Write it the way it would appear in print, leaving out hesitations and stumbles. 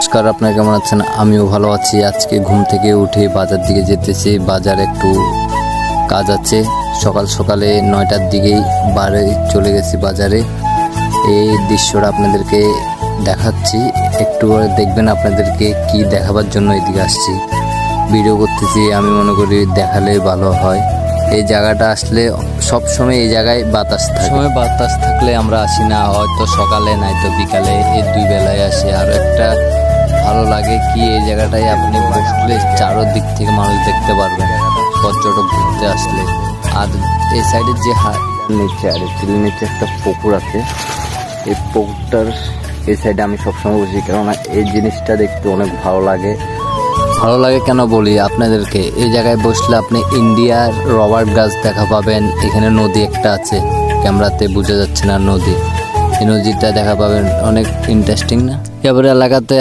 নমস্কার, আপনারা কেমন আছেন? আমিও ভালো আছি। আজকে ঘুম থেকে উঠে বাজার দিকে যেতেছি। বাজারে একটু কাজ আছে। সকাল সকালে 9টার দিকেই বাড়ি চলে গেছি বাজারে। এই দৃশ্যটা আপনাদেরকে দেখাচ্ছি, একটু পরে দেখবেন। আপনাদেরকে কি দেখাবার জন্য এদিকে আসছি, ভিডিও করতেছি। আমি মনে করি দেখালে ভালো হয়। এই জায়গাটা আসলে সব সময় এই জায়গায় বাতাস থাকে। সময় বাতাস থাকলে আমরা আসি না, হয়তো সকালে নয়তো বিকালে, এই দুই বেলায় আসি। আরও একটা ভালো লাগে কি, এই জায়গাটায় আপনি বসলে চারোদিক থেকে মানুষ দেখতে পারবেন পর্যটক ঘুরতে আসলে। আর এই সাইডের যে নিচে আর চিলের নিচে একটা পুকুর আছে, এই পুকুরটার এই সাইডে আমি সবসময় বসি, কেননা এই জিনিসটা দেখতে অনেক ভালো লাগে। ভালো লাগে কেন বলি আপনাদেরকে, এই জায়গায় বসলে আপনি ইন্ডিয়ার রবার্ট গাছ দেখা পাবেন। এখানে নদী একটা আছে, ক্যামেরাতে বোঝা যাচ্ছে না নদী। এই নদীটা দেখা পাবেন, অনেক ইন্টারেস্টিং না? এবারে এলাকাতে